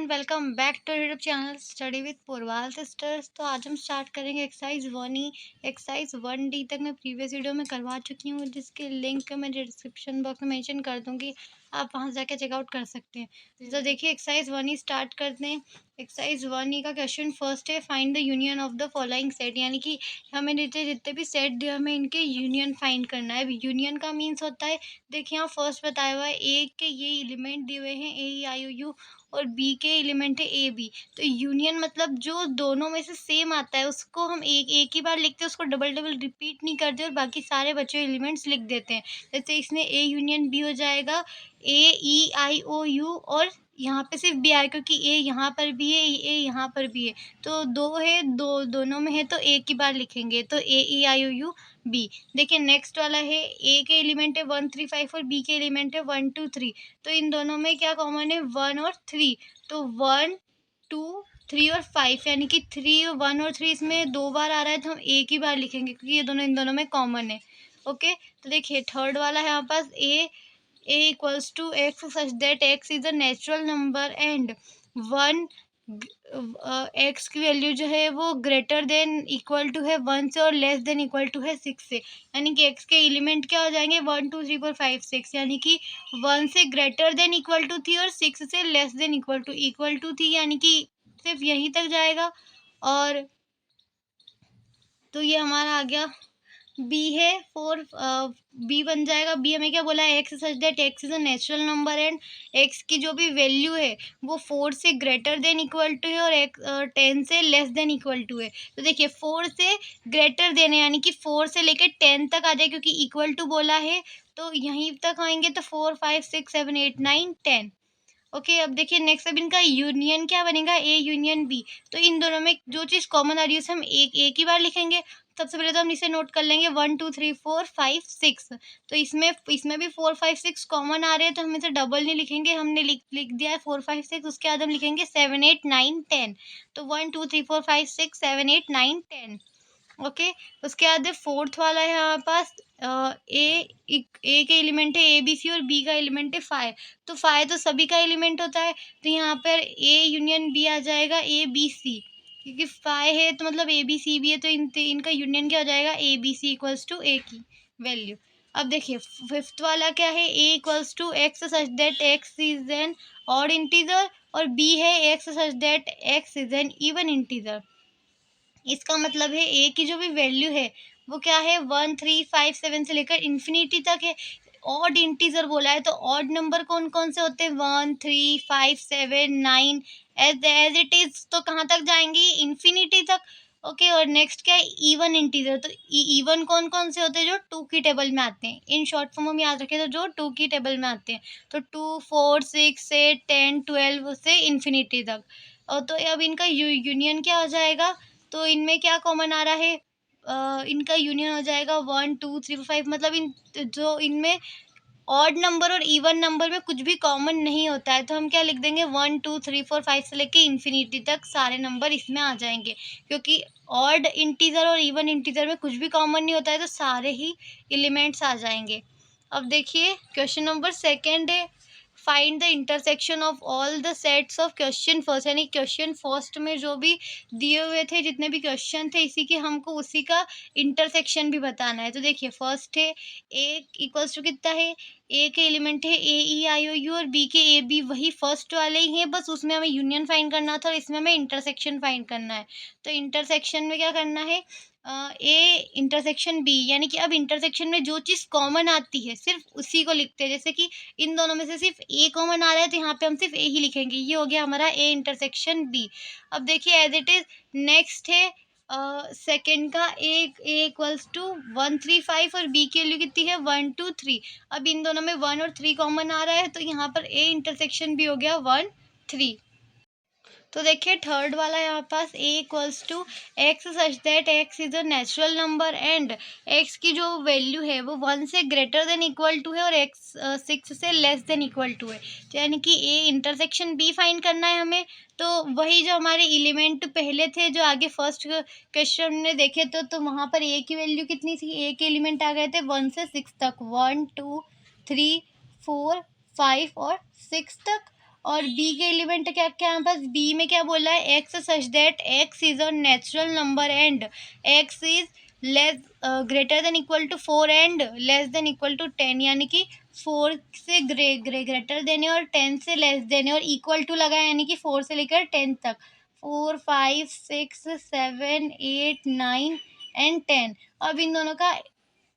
Welcome back to YouTube channel study with Purwal sisters. तो आज हम स्टार्ट करेंगे एक्सरसाइज 1 एक्सरसाइज 1D तक मैं प्रीवियस वीडियो में करवा चुकी हूँ, जिसके लिंक मैं डिस्क्रिप्शन बॉक्स में मेंशन कर दूँगी। आप वहाँ जाके चेकआउट कर सकते हैं। तो देखिए एक्सरसाइज 1 स्टार्ट करते हैं। एक्सरसाइज 1 का क्वेश्चन फर्स्ट है, find the union of the following set. यानी कि हमें जितने भी सेट दिए हमें इनके यूनियन फाइंड करना है। यूनियन का मीन्स होता है, देखिए यहाँ फर्स्ट बताया हुआ है ए के ये एलिमेंट दिए हुए हैं AEIOU और बी के एलिमेंट है AB। तो यूनियन मतलब जो दोनों में से सेम आता है उसको हम एक ही बार लिखते हैं, उसको डबल डबल रिपीट नहीं करते और बाकी सारे बचे एलिमेंट्स लिख देते हैं। जैसे इसमें A यूनियन B हो जाएगा, AEIOU और यहाँ पे सिर्फ बी आए क्योंकि ए यहाँ पर भी है, ए यहाँ पर भी है। तो दो है, दोनों में है तो एक ही बार लिखेंगे, तो AEIOU बी। देखिए नेक्स्ट वाला है, ए के एलिमेंट है 1 3 5 और बी के एलिमेंट है 1 2 3। तो इन दोनों में क्या कॉमन है, 1 और 3। तो 1 2 3 और 5, यानी कि 3 1 और 3 इसमें दो बार आ रहा है तो हम एक ही बार लिखेंगे क्योंकि ये दोनों इन दोनों में कॉमन है। ओके, तो देखिए थर्ड वाला है यहाँ पास, a equals to x such that x is a natural number and 1 x की वैल्यू जो है वो ग्रेटर देन इक्वल टू है 1 से और लेस देन इक्वल टू है 6 से। यानी कि x के एलिमेंट क्या हो जाएंगे, 1 2 3 4 5 6, यानी कि 1 से ग्रेटर देन इक्वल टू थी और 6 से लेस देन इक्वल टू थी, यानी कि सिर्फ यहीं तक जाएगा। और तो ये हमारा आ गया बी है 4, बी बन जाएगा। बी हमें क्या बोला है, x such that x is a natural number and x की जो भी वैल्यू है वो 4 से ग्रेटर देन इक्वल टू है और 10 से लेस देन इक्वल टू है। तो देखिए 4 से ग्रेटर देन है, यानी कि 4 से लेकर 10 तक आ जाए क्योंकि इक्वल टू बोला है, तो यहीं तक आएंगे तो 4 5 6 7 8 9 10। ओके, अब देखिए नेक्स्ट, अब इनका यूनियन क्या बनेगा, ए यूनियन बी। तो इन दोनों में जो चीज़ कॉमन आ रही है उसे हम एक ही बार लिखेंगे। सबसे पहले तो हम इसे नोट कर लेंगे 1 2 3 4 5 6। तो इसमें भी 4 5 6 कॉमन आ रहे हैं तो हम इसे डबल नहीं लिखेंगे, हमने लिख दिया है 4 5 6। उसके बाद हम लिखेंगे 7 8 9 10। तो 1 2 3 4 5 6 7 8 9 10। ओके, उसके बाद फोर्थ वाला है हमारे पास, ए के एलिमेंट है ABC और बी का एलिमेंट है 5। तो 5 तो सभी का एलिमेंट होता है, तो यहाँ पर ए यूनियन बी आ जाएगा ABC, क्योंकि 5 है तो मतलब ABC भी है, तो इनका यूनियन क्या हो जाएगा, ABC इक्वल्स टू ए की वैल्यू। अब देखिए फिफ्थ वाला क्या है, A equals to x such that x is an odd integer और B है x such that x is an even integer. इसका मतलब है ए की जो भी वैल्यू है वो क्या है, 1 3 5 7 से लेकर इन्फिनिटी तक है। ऑड इंटीजर बोला है तो ऑड नंबर कौन कौन से होते हैं, 1 3 5 7 9। एज इट इज तो कहाँ तक जाएंगी, इन्फिनिटी तक। ओके, और नेक्स्ट क्या है, इवन इंटीजर। तो इवन कौन कौन से होते हैं, जो 2 की टेबल में आते हैं। इन शॉर्ट फॉर्म हम याद रखें तो जो 2 की टेबल में आते हैं, तो 2 4 6 8 10 12 से इन्फिनिटी तक। और तो अब इनका यूनियन क्या हो जाएगा, तो इनमें क्या कॉमन आ रहा है, इनका यूनियन हो जाएगा 1 2 3 4 5। मतलब इनमें ऑड नंबर और इवन नंबर में कुछ भी कॉमन नहीं होता है, तो हम क्या लिख देंगे, 1 2 3 4 5 से लेके इन्फिनिटी तक सारे नंबर इसमें आ जाएंगे, क्योंकि ऑड इंटीजर और इवन इंटीजर में कुछ भी कॉमन नहीं होता है तो सारे ही एलिमेंट्स आ जाएंगे। अब देखिए क्वेश्चन नंबर सेकेंड है, find the intersection of all the sets of question first. यानी क्वेश्चन फर्स्ट में जो भी दिए हुए थे, जितने भी क्वेश्चन थे, इसी के हमको उसी का इंटरसेक्शन भी बताना है। तो देखिए फर्स्ट है ए इक्वल्स टू कितना है, ए के एलिमेंट है AEIOU और बी के AB, वही फर्स्ट वाले ही हैं, बस उसमें हमें यूनियन फाइंड करना था और इसमें हमें इंटरसेक्शन फाइंड करना है। तो इंटरसेक्शन में क्या करना है, ए इंटरसेक्शन बी, यानी कि अब इंटरसेक्शन में जो चीज़ कॉमन आती है सिर्फ उसी को लिखते हैं। जैसे कि इन दोनों में से सिर्फ ए कॉमन आ रहा है तो यहाँ पे हम सिर्फ ए ही लिखेंगे, ये हो गया हमारा ए इंटरसेक्शन बी। अब देखिए एज इट इज नेक्स्ट है सेकेंड का, ए इक्वल्स टू 1 3 5 और बी की वैल्यू कितनी है, 1 2 3। अब इन दोनों में 1 और 3 कॉमन आ रहा है तो यहाँ पर ए इंटरसेक्शन भी हो गया 1 3। तो देखिए थर्ड वाला यहाँ पास, A equals to x such that x is a natural number and x की जो वैल्यू है वो 1 से ग्रेटर देन इक्वल टू है और एक्स 6 से लेस देन इक्वल टू है। तो यानी कि ए इंटरसेक्शन बी फाइंड करना है हमें। तो वही जो हमारे एलिमेंट पहले थे, जो आगे फर्स्ट क्वेश्चन में देखे तो वहाँ पर ए की वैल्यू कितनी थी, ए के एलिमेंट आ गए थे 1 से 6 तक, 1 2 3 4 5 और 6 तक। और बी के एलिमेंट क्या क्या है बस बी में क्या बोला है, x such that x is a natural number and x is less greater than equal to 4 and less than equal to 10, यानी कि 4 से ग्रेटर देन है और 10 से लेस देन है और इक्वल टू लगा है, यानी कि 4 से लेकर 10 तक, 4 5 6 7 8 9 एंड 10। अब इन दोनों का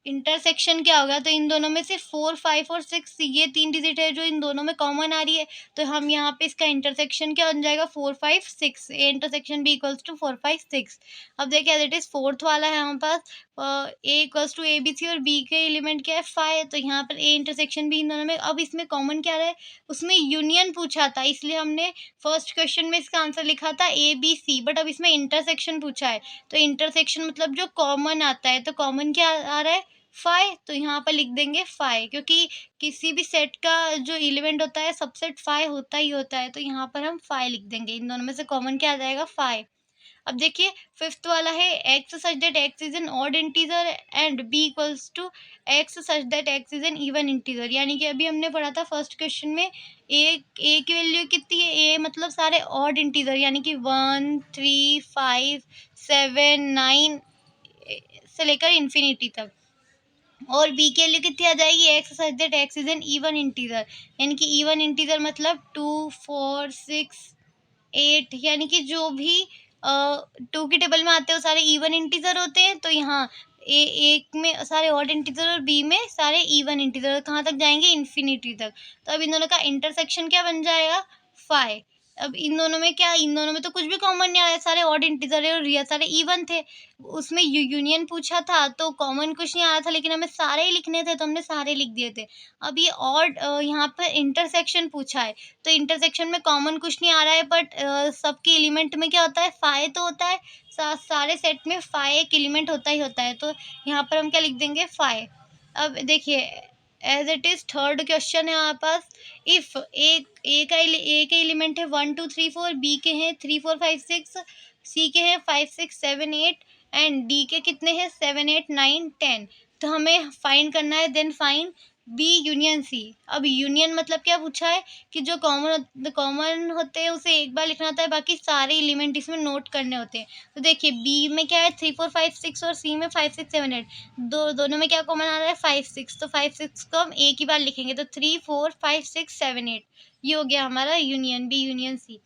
इंटरसेक्शन क्या होगा, तो इन दोनों में से 4 5 और 6 ये 3 डिजिट है जो इन दोनों में कॉमन आ रही है, तो हम यहाँ पे इसका इंटरसेक्शन क्या बन जाएगा 4 5 6, A intersection B equals to 4 5 6। अब देखिए एज इट इज फोर्थ वाला है हमारे पास A equals to A B C और बी के एलिमेंट क्या है 5, तो यहाँ पर ए इंटरसेक्शन भी इन दोनों में, अब इसमें कॉमन क्या रहा है, उसमें यूनियन पूछा था इसलिए हमने फर्स्ट क्वेश्चन में इसका आंसर लिखा था ए बी सी, बट अब इसमें इंटरसेक्शन पूछा है, तो इंटरसेक्शन मतलब जो कॉमन आता है, तो कॉमन क्या आ रहा है 5, तो यहाँ पर लिख देंगे 5, क्योंकि किसी भी सेट का जो एलिमेंट होता है सबसेट 5 होता ही होता है, तो यहाँ पर हम 5 लिख देंगे, इन दोनों में से कॉमन क्या आ जाएगा 5। अब देखिए फिफ्थ वाला है x such that x is an odd integer and B equals to x such that x is an even integer, यानी कि अभी हमने पढ़ा था फर्स्ट क्वेश्चन में ए की वैल्यू कितनी है, ए मतलब सारे ऑड इंटीजर, यानी कि 1 3 5 7 9 से लेकर इन्फिनिटी तक, और बी के लिए कितनी आ जाएगी x such that x is an even integer, यानी कि इवन इंटीजर मतलब 2 4 6 8, यानी कि जो भी 2 की टेबल में आते हैं वो सारे इवन इंटीजर होते हैं, तो यहाँ एक में सारे ऑड इंटीजर और बी में सारे इवन इंटीजर, कहाँ तक जाएंगे इन्फिनिटी तक, तो अब इन दोनों का इंटरसेक्शन क्या बन जाएगा 5। अब इन दोनों में क्या, इन दोनों में तो कुछ भी कॉमन नहीं आया, सारे ऑड इंटीजर है और रियल सारे इवन थे, उसमें यूनियन पूछा था तो कॉमन कुछ नहीं आया था, लेकिन हमें सारे ही लिखने थे तो हमने सारे लिख दिए थे। अब ये ऑड यहाँ पर इंटरसेक्शन पूछा है, तो इंटरसेक्शन में कॉमन कुछ नहीं आ रहा है, बट सबके एलिमेंट में क्या होता है 5 तो होता है, सारे सेट में 5 एक एलिमेंट होता ही होता है, तो यहाँ पर हम क्या लिख देंगे 5। अब देखिए as it is third question है हमारे पास, इफ ए का एलिमेंट है 1 2 3 4, बी के हैं 3 4 5 6, सी के हैं 5 6 7 8 एंड डी के कितने हैं 7 8 9 10, तो हमें फाइंड करना है then find B union C. अब यूनियन मतलब क्या पूछा है कि जो कॉमन होते हैं उसे एक बार लिखना होता है, बाकी सारे एलिमेंट इसमें नोट करने होते हैं, तो देखिए बी में क्या है 3 4 5 6 और सी में 5 6 7 8, दोनों में क्या कॉमन आ रहा है 5 6, तो 5 6 को हम एक ही बार लिखेंगे, तो 3 4 5 6 7 8, ये हो गया हमारा union B union C.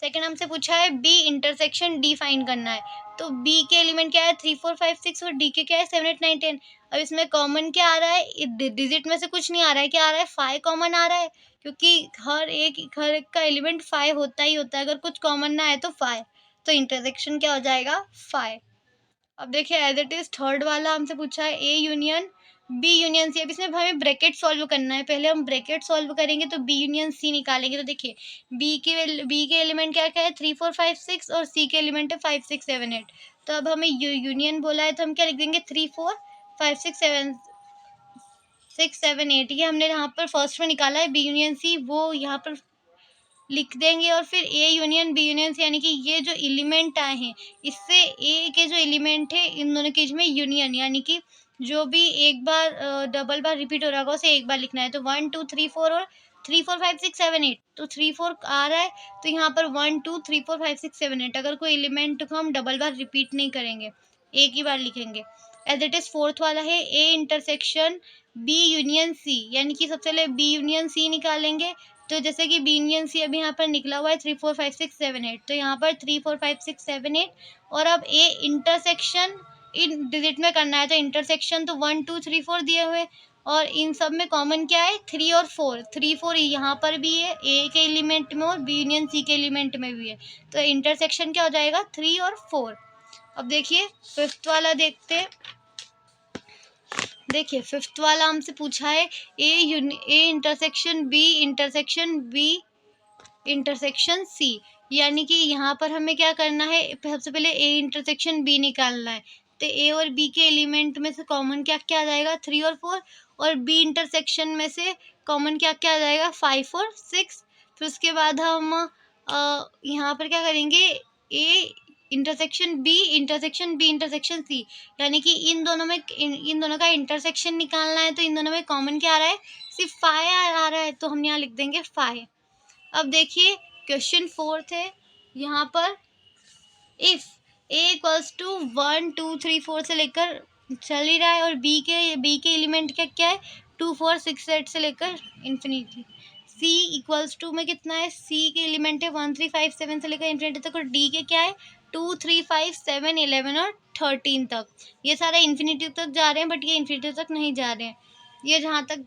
Second हमसे पूछा है बी इंटरसेक्शन डी फाइंड करना है, तो बी के एलिमेंट क्या है 3 4 5 6 और डी के क्या है 7 8 9 10। अब इसमें कॉमन क्या आ रहा है, डिजिट में से कुछ नहीं आ रहा है, क्या आ रहा है 5 कॉमन आ रहा है, क्योंकि हर एक का एलिमेंट 5 होता ही होता है, अगर कुछ कॉमन ना आए तो 5, तो इंटरसेक्शन क्या हो जाएगा 5। अब देखिए एज इट इज थर्ड वाला हमसे पूछा है A union B union C, अब इसमें हमें ब्रैकेट सॉल्व करना है, पहले हम ब्रैकेट सॉल्व करेंगे तो बी यूनियन सी निकालेंगे, तो देखिए बी के एलिमेंट क्या क्या है 3 4 5 6 और सी के एलिमेंट है 5 6 7 8, तो अब हमें यूनियन बोला है तो हम क्या लिख देंगे 3 4 5 6 7 6 7 8, ये हमने यहाँ पर फर्स्ट में निकाला है बी यूनियन सी, वो यहाँ पर लिख देंगे, और फिर A union B union C, यानी कि ये जो एलिमेंट आए हैं इससे ए के जो एलिमेंट है इन दोनों के में यूनियन, यानी कि जो भी एक बार डबल बार रिपीट हो रहा होगा उसे एक बार लिखना है, तो 1 2 3 4 और 3 4 5 6 7 8, तो 3 4 आ रहा है तो यहाँ पर 1 2 3 4 5 6 7 8, अगर कोई एलिमेंट को हम डबल बार रिपीट नहीं करेंगे एक ही बार लिखेंगे। एज इट इज फोर्थ वाला है A intersection B union C, यानी कि सबसे पहले बी यूनियन सी निकालेंगे, तो जैसे कि बी यूनियन सी अभी यहाँ पर निकला हुआ है 3 4 5 6 7 8, तो यहाँ पर 3 4 5 6 7 8, और अब ए इंटरसेक्शन इन डिजिट में करना है, तो इंटरसेक्शन तो 1 2 3 4 दिए हुए, और इन सब में कॉमन क्या है 3 और 4, 3 4 यहाँ पर भी है ए के एलिमेंट में और बी यूनियन सी के एलिमेंट में भी है, तो इंटरसेक्शन क्या हो जाएगा 3 और 4। अब देखिए फिफ्थ वाला देखते हैं, देखिए फिफ्थ वाला हमसे पूछा है A intersection B intersection C, यानी कि यहाँ पर हमें क्या करना है सबसे पहले ए इंटरसेक्शन बी निकालना है, तो ए और बी के एलिमेंट में से कॉमन क्या क्या आ जाएगा 3 और 4, और बी इंटरसेक्शन में से कॉमन क्या क्या आ जाएगा 5 और 6, फिर उसके बाद हम यहाँ पर क्या करेंगे A intersection B intersection C, यानी कि इन दोनों में इन दोनों का इंटरसेक्शन निकालना है, तो इन दोनों में कॉमन क्या आ रहा है सिर्फ 5 आ रहा है, तो हम यहाँ लिख देंगे 5। अब देखिए क्वेश्चन 4 है, यहाँ पर इफ ए इक्वल्स टू 1 2 3 4 से लेकर चल ही रहा है और बी के एलिमेंट क्या है 2 4 6 8 से लेकर इन्फिनिटी। सी इक्वल्स टू में कितना है, सी के एलिमेंट है 1 3 5 7 से लेकर इन्फिनिटी तक और डी के क्या है 2 3 5 7 11 और 13 तक। ये सारे इन्फिनिटी तक जा रहे हैं बट ये इन्फिनिटी तक नहीं जा रहे हैं। ये जहाँ तक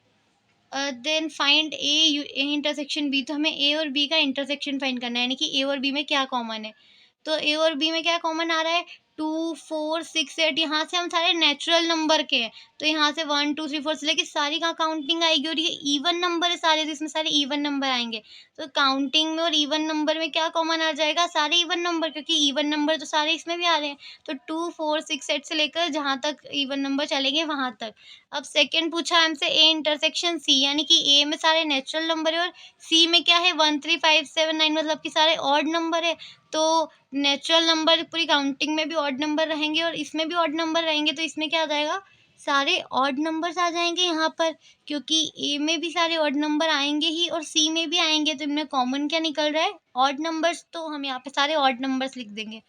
then find A intersection B, तो हमें ए और बी का इंटरसेक्शन फाइंड करना है, यानी कि ए और बी में क्या कॉमन है। तो ए और बी में क्या कॉमन आ रहा है 2 4 6 8, यहाँ से हम सारे नेचुरल नंबर के हैं तो यहाँ से 1 2 3 4 से लेके सारी का काउंटिंग आएगी और ये इवन नंबर है सारे, तो इसमें सारे इवन नंबर आएंगे। तो काउंटिंग में और इवन नंबर में क्या कॉमन आ जाएगा, सारे इवन नंबर, क्योंकि इवन नंबर तो सारे इसमें भी आ रहे हैं। तो 2 4 6 8 से लेकर जहाँ तक इवन नंबर चलेंगे वहाँ तक। अब सेकंड पूछा हमसे ए इंटरसेक्शन सी, यानी कि ए में सारे नेचुरल नंबर है और सी में क्या है 1 3 5 7 9, मतलब कि सारे ऑड नंबर है। तो नेचुरल नंबर पूरी काउंटिंग में भी ऑड नंबर रहेंगे और इसमें भी ऑड नंबर रहेंगे, तो इसमें क्या आ जाएगा सारे ऑड नंबर्स आ जाएंगे यहाँ पर, क्योंकि ए में भी सारे ऑड नंबर आएंगे ही और सी में भी आएंगे। तो इनमें कॉमन क्या निकल रहा है ऑड नंबर्स, तो हम यहाँ पे सारे ऑड नंबर्स लिख देंगे।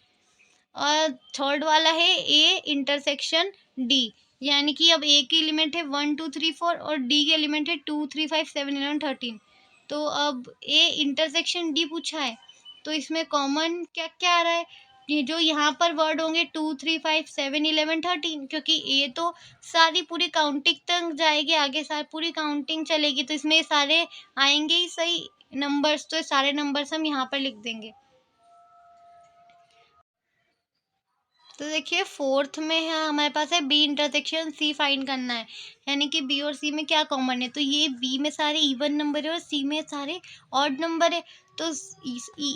और थर्ड वाला है ए इंटरसेक्शन डी, यानी कि अब ए के एलिमेंट है 1 2 3 4 और डी के एलिमेंट है 2 3 5 7 11 13। तो अब ए इंटरसेक्शन डी पूछा है तो इसमें कॉमन क्या क्या आ रहा है, ये जो यहाँ पर वर्ड होंगे 2 3 5 7 11 13, क्योंकि ए तो सारी पूरी काउंटिंग तक जाएगी, आगे सारी पूरी काउंटिंग चलेगी तो इसमें सारे आएंगे ही सही नंबर्स, तो सारे नंबर्स हम यहाँ पर लिख देंगे। तो देखिए फोर्थ में है हमारे पास है बी इंटरसेक्शन सी फाइंड करना है, यानी कि बी और सी में क्या कॉमन है। तो ये बी में सारे इवन नंबर है और सी में सारे ऑड नंबर है। तो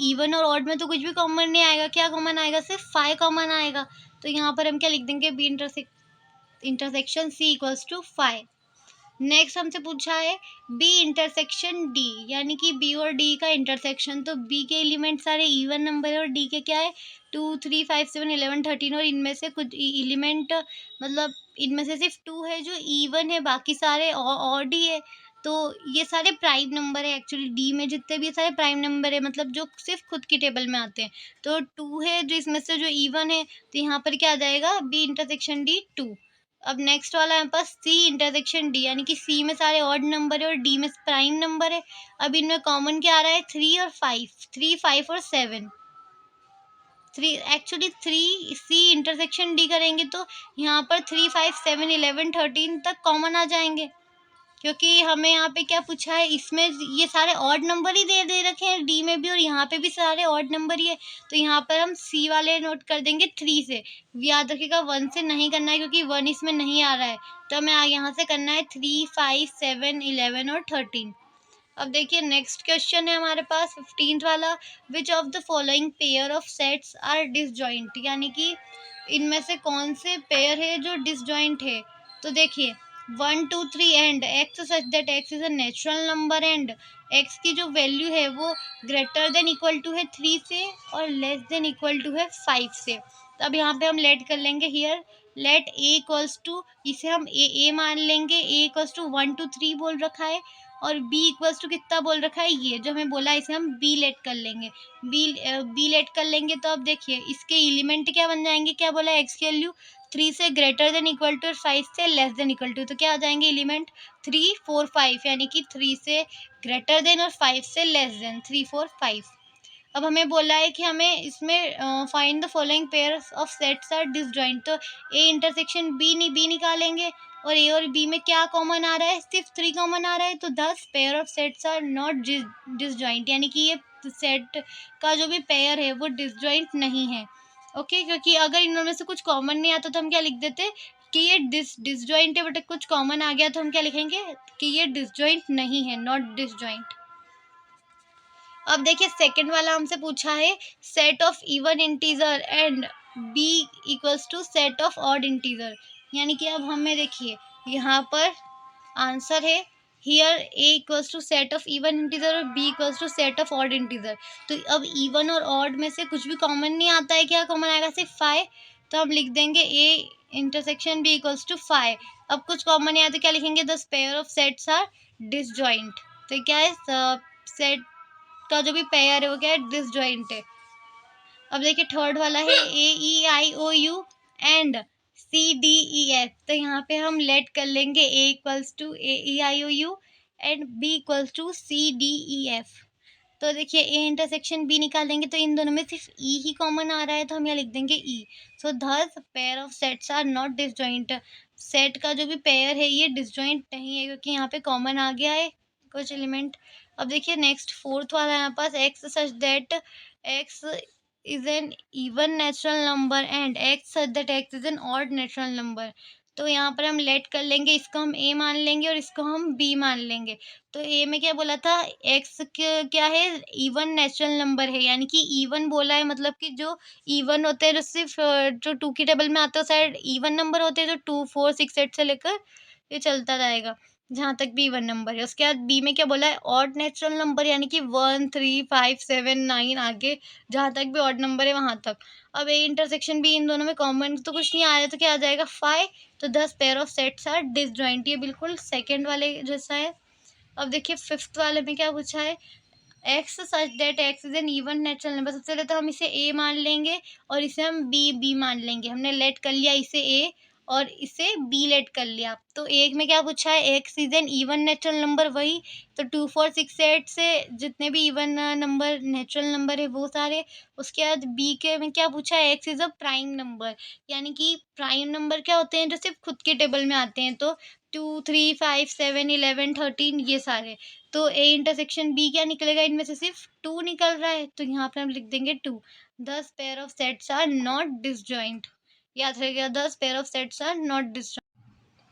इवन और ऑड में तो कुछ भी कॉमन नहीं आएगा, क्या कॉमन आएगा सिर्फ 5 कॉमन आएगा। तो यहाँ पर हम क्या लिख देंगे B intersection C equals to 5। Next हमसे पूछा है बी इंटरसेक्शन डी, यानी कि बी और डी का इंटरसेक्शन। तो बी के एलिमेंट सारे इवन नंबर है और डी के क्या है 2 3 5 7 11 13 और इनमें से कुछ एलिमेंट मतलब इनमें से सिर्फ 2 है जो इवन है, बाकी सारे ऑड ही है। तो ये सारे प्राइम नंबर है, एक्चुअली डी में जितने भी सारे प्राइम नंबर है मतलब जो सिर्फ खुद की टेबल में आते हैं। तो 2 है जो इसमें से जो इवन है, तो यहाँ पर क्या आ जाएगा बी इंटरसेक्शन डी 2। अब नेक्स्ट वाला है हमारे पास सी इंटरसेक्शन डी, यानी कि सी में सारे ऑड नंबर है और डी में प्राइम नंबर है। अब इनमें कॉमन क्या आ रहा है 3 और 5, 3 5 और 7। एक्चुअली 3 सी इंटरसेक्शन डी करेंगे तो यहाँ पर 3 5 7 11 13 तक कॉमन आ जाएंगे, क्योंकि हमें यहाँ पे क्या पूछा है इसमें ये सारे ऑड नंबर ही दे रखे हैं डी में भी और यहाँ पे भी सारे ऑड नंबर ही है। तो यहाँ पर हम सी वाले नोट कर देंगे 3 से। याद रखिएगा 1 से नहीं करना है क्योंकि 1 इसमें नहीं आ रहा है, तो हमें यहाँ से करना है 3 5 7 11 और 13। अब देखिए नेक्स्ट क्वेश्चन है हमारे पास 15th वाला, which of the following pair of sets are disjoint, यानी कि इनमें से कौन से पेयर है जो डिसजॉइंट है। तो देखिए 1 2 3 and x such that x is a natural number and x की जो वैल्यू है वो ग्रेटर देन इक्वल टू है 3 से और लेस देन इक्वल टू है 5 से। तो अब यहाँ पे हम लेट कर लेंगे here let A equals to, इसे हम ए मान लेंगे, ए इक्वल्स टू 1 2 3 बोल रखा है और b इक्वल्स टू कितना बोल रखा है ये जो हमें बोला है इसे हम b लेट कर लेंगे। b लेट कर लेंगे तो अब देखिए इसके एलिमेंट क्या बन जाएंगे, क्या बोला है x की वैल्यू 3 से ग्रेटर देन इक्वल टू और 5 से लेस देन इक्वल टू, तो क्या आ जाएंगे एलिमेंट 3 4 5, यानी कि 3 से ग्रेटर देन और 5 से लेस देन 3 4 5। अब हमें बोला है कि हमें इसमें find the following pairs of sets are disjoint, तो ए इंटरसेक्शन बी निकालेंगे और ए और बी में क्या कॉमन आ रहा है सिर्फ 3 कॉमन आ रहा है, तो 10 pair of sets are not disjoint, यानी कि ये सेट का जो भी पेयर है वो डिसजॉइंट नहीं है। ओके क्योंकि अगर इनमें से कुछ कॉमन नहीं आता तो हम क्या लिख देते कि ये डिसजॉइंट है, बट कुछ कॉमन आ गया तो हम क्या लिखेंगे कि ये डिसजॉइंट नहीं है, नॉट डिसजॉइंट। अब देखिए सेकंड वाला हमसे पूछा है set of even integer and B equals to set of odd integer, यानी कि अब हमें देखिए यहाँ पर आंसर है here A equals to set of even integer और B equals to set of odd integer. तो अब इवन और ऑड में से कुछ भी कॉमन नहीं आता है, क्या कॉमन आएगा सिर्फ 5, तो हम लिख देंगे A intersection B equals to 5। अब कुछ कॉमन नहीं आता क्या लिखेंगे the pair of sets are disjoint, तो क्या है सेट का जो भी पेयर है वो क्या है, डिसजॉइंट है। अब देखिए थर्ड वाला है AEIOU एंड CDEF। तो यहाँ पे हम लेट कर लेंगे A equals to AEIOU and B equals to CDEF। तो देखिए A इंटरसेक्शन B निकालेंगे तो इन दोनों में सिर्फ E ही कॉमन आ रहा है, तो हम यहाँ लिख देंगे E। So thus pair of sets are not disjoint. Set का जो भी पेयर है ये डिसजॉइंट नहीं है क्योंकि यहाँ पे कॉमन आ गया है कुछ एलिमेंट। अब देखिए नेक्स्ट फोर्थ वाला यहाँ पास x such that x is an even natural number and x such that x is an odd natural number। तो यहाँ पर हम लेट कर लेंगे, इसको हम a मान लेंगे और इसको हम b मान लेंगे। तो a में क्या बोला था, x क्या है, इवन नेचुरल नंबर है, यानी कि इवन बोला है, मतलब कि जो इवन होते हैं, जो सिर्फ जो 2 की टेबल में आते हैं साइड इवन नंबर होते हैं, जो 2 4 6 8 से लेकर ये चलता रहेगा जहाँ तक भी इवन नंबर है। उसके बाद बी में क्या बोला है, ऑड नेचुरल नंबर, यानी कि 1 3 5 7 9 आगे जहाँ तक भी ऑड नंबर है वहाँ तक। अब ए इंटरसेक्शन भी इन दोनों में कॉमन तो कुछ नहीं आया, तो क्या आ जाएगा 5। तो 10 pair of sets are disjoint, ये बिल्कुल सेकेंड वाले जैसा है। अब देखिए फिफ्थ वाले में क्या पूछा है, x such that x is an even natural number. सबसे पहले तो हम इसे ए मान लेंगे और इसे हम बी मान लेंगे। हमने लेट कर लिया इसे ए और इसे बी लेट कर लिया। तो एक में क्या पूछा है, x is an even natural number, वही तो 2 4 6 8 से जितने भी इवन नंबर नेचुरल नंबर है वो सारे। उसके बाद बी के में क्या पूछा है, x is a prime number, यानी कि प्राइम नंबर क्या होते हैं, जो सिर्फ खुद के टेबल में आते हैं। तो 2 3 5 7 11 13 ये सारे। तो ए इंटरसेक्शन बी क्या निकलेगा, इनमें से सिर्फ 2 निकल रहा है, तो यहाँ पे हम लिख देंगे 2। 10 pair of sets are not disjoint, याद रहेगा 10 pair of sets are not disjoint.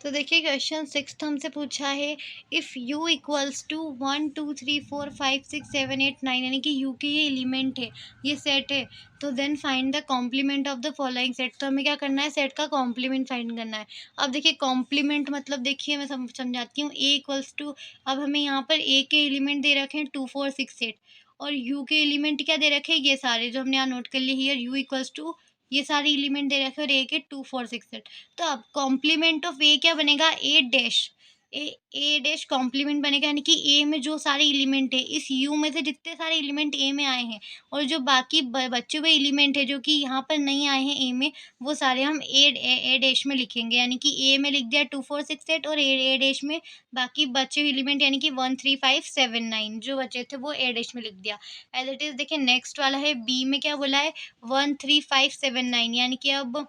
तो देखिए क्वेश्चन सिक्स्थ हमसे पूछा है, इफ़ u इक्वल्स टू 1 2 3 4 5 6 7 8 9, यानी कि u के ये एलिमेंट है, ये सेट है, तो then find the complement of the following set. तो हमें क्या करना है, सेट का कॉम्प्लीमेंट फाइंड करना है। अब देखिए कॉम्प्लीमेंट मतलब देखिए मैं समझाती हूँ। a इक्वल्स टू, अब हमें यहाँ पर a के एलिमेंट दे रखे हैं 2 4 6 8 और u के एलिमेंट क्या दे रखे हैं, ये सारे जो हमने यहाँ नोट कर लिए हियर, u इक्वल्स टू ये सारे एलिमेंट दे रखे हैं और a के 2 4 6 8। तो अब कॉम्प्लीमेंट ऑफ ए क्या बनेगा, ए डैश, ए डैश कॉम्प्लीमेंट बनेगा, यानी कि ए में जो सारे एलिमेंट है, इस यू में से जितने सारे एलिमेंट ए में आए हैं और जो बाकी बचे हुए एलिमेंट है जो कि यहाँ पर नहीं आए हैं ए में, वो सारे हम ए डैश में लिखेंगे। यानी कि ए में लिख दिया 2 4 6 8 और ए डैश में बाकी बचे हुए एलिमेंट यानी कि 1 3 5 7 9 जो बचे थे वो ए डैश में लिख दिया एज इट इज। देखिए नेक्स्ट वाला है बी में क्या बोला है, 1 3 5 7 9, यानी कि अब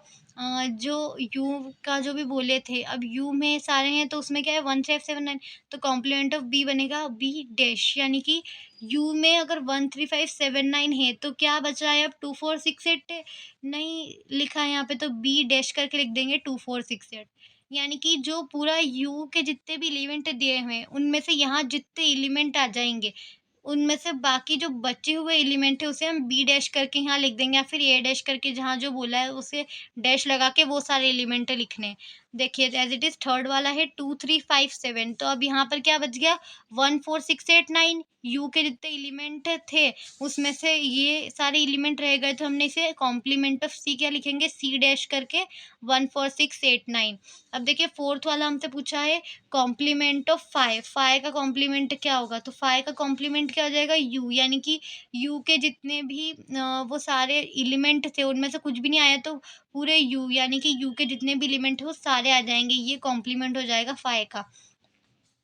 जो यू का जो भी बोले थे, अब यू में सारे हैं तो उसमें क्या है 1 3 5 7 9, तो कॉम्प्लीमेंट ऑफ बी बनेगा बी डैश, यानी कि यू में अगर 1 3 5 7 9 है तो क्या बच रहा है, अब 2 4 6 8 नहीं लिखा है यहाँ पे, तो बी डैश करके लिख देंगे 2 4 6 8। यानी कि जो पूरा यू के जितने भी एलिमेंट दिए हुए हैं उनमें से यहाँ जितने एलिमेंट आ जाएंगे उनमें से बाकी जो बचे हुए एलिमेंट है उसे हम बी डैश करके यहाँ लिख देंगे या फिर ए डैश करके जहाँ जो बोला है उसे डैश लगा के वो सारे एलिमेंट लिखने हैं। देखिए एज इट इज थर्ड वाला है 2 3 5 7, तो अब यहाँ पर क्या बच गया 1 4 6 8 9, यू के जितने एलिमेंट थे उसमें से ये सारे एलिमेंट रह गए, तो हमने इसे कॉम्प्लीमेंट ऑफ सी क्या लिखेंगे, सी डैश करके 1 4 6 8 9। अब देखिए फोर्थ वाला हमसे पूछा है कॉम्प्लीमेंट ऑफ 5, 5 का कॉम्प्लीमेंट क्या होगा, तो 5 का कॉम्प्लीमेंट क्या हो जाएगा u, यानी कि u के जितने भी वो सारे एलिमेंट थे उनमें से कुछ भी नहीं आया तो पूरे u, यानी कि u के जितने भी एलिमेंट है वो सारे आ जाएंगे, ये कॉम्प्लीमेंट हो जाएगा 5 का।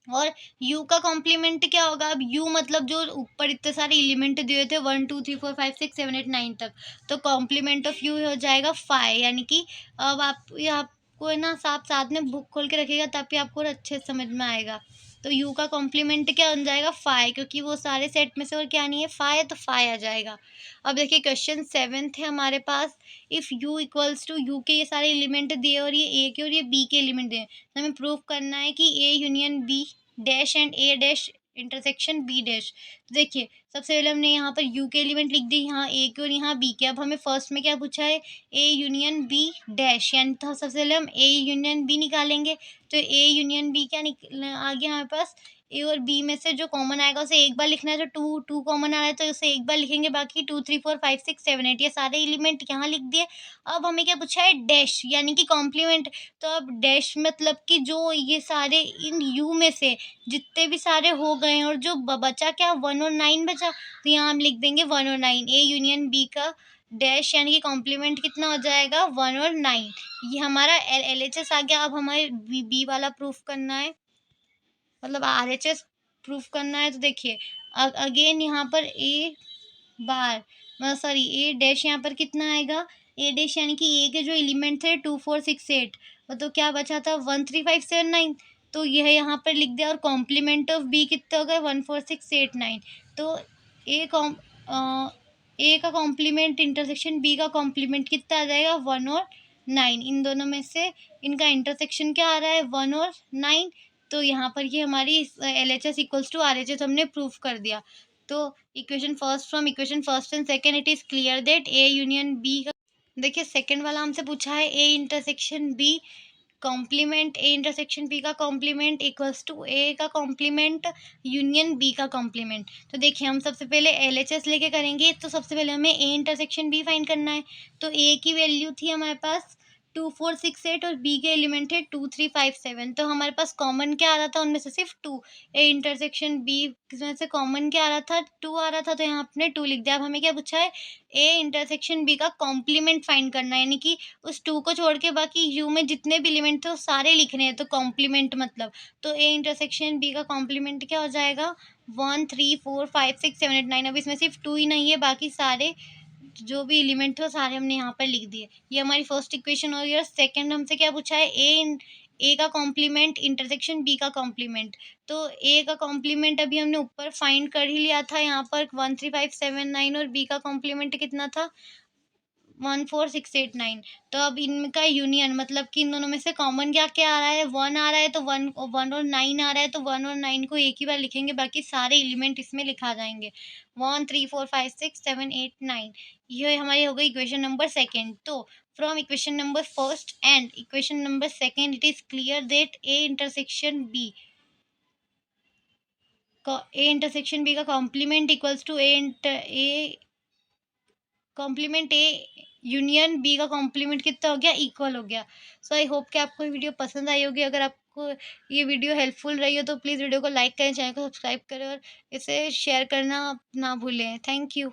और u का कॉम्प्लीमेंट क्या होगा, अब u मतलब जो ऊपर इतने सारे एलिमेंट दिए थे 1 2 3 4 5 6 7 8 9 तक, तो कॉम्प्लीमेंट ऑफ u हो जाएगा 5, यानी कि अब आप ये आपको है ना साथ में बुक खोल के रखिएगा ताकि आपको और अच्छे से समझ में आएगा। तो u का कॉम्प्लीमेंट क्या बन जाएगा 5, क्योंकि वो सारे सेट में से और क्या नहीं है 5 है तो 5 आ जाएगा। अब देखिए क्वेश्चन सेवेंथ है हमारे पास, if u equals to U के ये सारे एलिमेंट दिए और ये ए के और ये बी के एलिमेंट दिए, तो हमें प्रूव करना है कि A union B dash and A dash intersection B dash. देखिए सबसे पहले हमने यहाँ पर यू के एलिमेंट लिख दिए, यहाँ ए के और यहाँ बी के। अब हमें फर्स्ट में क्या पूछा है, ए यूनियन बी डैश, यानी तो सबसे पहले हम ए यूनियन बी निकालेंगे, तो ए यूनियन बी क्या आ गया हमारे पास, ए और बी में से जो कॉमन आएगा उसे एक बार लिखना है, तो 2 कॉमन आ रहा है तो उसे एक बार लिखेंगे, बाकी 2 3 4 5 6 7 8 ये सारे एलिमेंट यहाँ लिख दिए। अब हमें क्या पूछा है, डैश यानी कि कॉम्प्लीमेंट। तो अब डैश मतलब कि जो ये सारे इन यू में से जितने भी सारे हो गए हैं और जो बचा क्या, 1 और 9 बचा, तो यहाँ हम लिख देंगे 1 और 9, ए यूनियन बी का डैश यानी कि कॉम्प्लीमेंट कितना हो जाएगा, 1 और 9। ये हमारा LHS आ गया। अब हमारे बी वाला प्रूफ करना है, मतलब RHS प्रूफ करना है। तो देखिए अगेन यहाँ पर ए बार सॉरी ए डैश यहाँ पर कितना आएगा, ए डैश यानी कि ए के जो एलिमेंट थे 2 4 6 8, तो क्या बचा था 1 3 5 7 9, तो यह यहाँ पर लिख दिया। और कॉम्प्लीमेंट ऑफ बी कितना हो गया, 1 4 6 8 9। तो ए कॉम ए का कॉम्प्लीमेंट इंटरसेक्शन बी का कॉम्प्लीमेंट कितना आ जाएगा, 1 और 9। इन दोनों में से इनका इंटरसेक्शन क्या आ रहा है, 1 और 9। तो यहाँ पर ये हमारी LHS इक्वल्स टू RHS हमने प्रूफ कर दिया। तो equation first from equation first and second it is clear that A union B का, देखिए सेकंड वाला हमसे पूछा है A intersection B complement, A intersection B का कॉम्प्लीमेंट इक्वल्स टू ए का कॉम्प्लीमेंट यूनियन बी का कॉम्प्लीमेंट। तो देखिए हम सबसे पहले LHS लेके करेंगे। तो सबसे पहले हमें ए इंटरसेक्शन बी फाइंड करना है। तो ए की वैल्यू थी हमारे पास 2 4 6 8 और बी के एलिमेंट है 2 3 5 7। तो हमारे पास कॉमन क्या आ रहा था उनमें से, सिर्फ 2। ए इंटरसेक्शन बी में से कॉमन क्या आ रहा था, 2 आ रहा था, तो यहाँ आपने 2 लिख दिया। अब हमें क्या पूछा है, ए इंटरसेक्शन बी का कॉम्प्लीमेंट फाइंड करना है, यानी कि उस 2 को छोड़ के बाकी यू में जितने भी एलिमेंट थे वो सारे लिखने हैं। तो कॉम्प्लीमेंट मतलब, तो ए इंटरसेक्शन बी का कॉम्प्लीमेंट क्या हो जाएगा, 1 3 4 5 6 7 8 9। अब इसमें सिर्फ 2 ही नहीं है, बाकी सारे जो भी एलिमेंट थे वो सारे हमने यहाँ पर लिख दिए। ये हमारी फर्स्ट इक्वेशन हो गई। और सेकंड हमसे क्या पूछा है, ए का कॉम्प्लीमेंट इंटरसेक्शन बी का कॉम्प्लीमेंट। तो ए का कॉम्प्लीमेंट अभी हमने ऊपर फाइंड कर ही लिया था, यहाँ पर 1 3 5 7 9, और बी का कॉम्प्लीमेंट कितना था, 1 4 6 8 9। तो अब इनका यूनियन मतलब कि इन दोनों में से कॉमन क्या क्या आ रहा है, 1 आ रहा है, तो 1 1 और 9 आ रहा है, तो 1 और 9 को एक ही बार लिखेंगे, बाकी सारे एलिमेंट इसमें लिखा जाएंगे, 1 3 4 5 6 7 8 9। ये हमारी हो गई इक्वेशन नंबर सेकेंड। तो from equation number first and equation number second it is clear that A intersection B का complement equals to A complement A union B का कॉम्प्लीमेंट कितना हो गया, इक्वल हो गया। सो आई होप कि आपको ये वीडियो पसंद आई होगी। अगर आपको ये वीडियो हेल्पफुल रही हो तो प्लीज़ वीडियो को लाइक करें, चैनल को सब्सक्राइब करें और इसे शेयर करना ना भूलें। Thank you.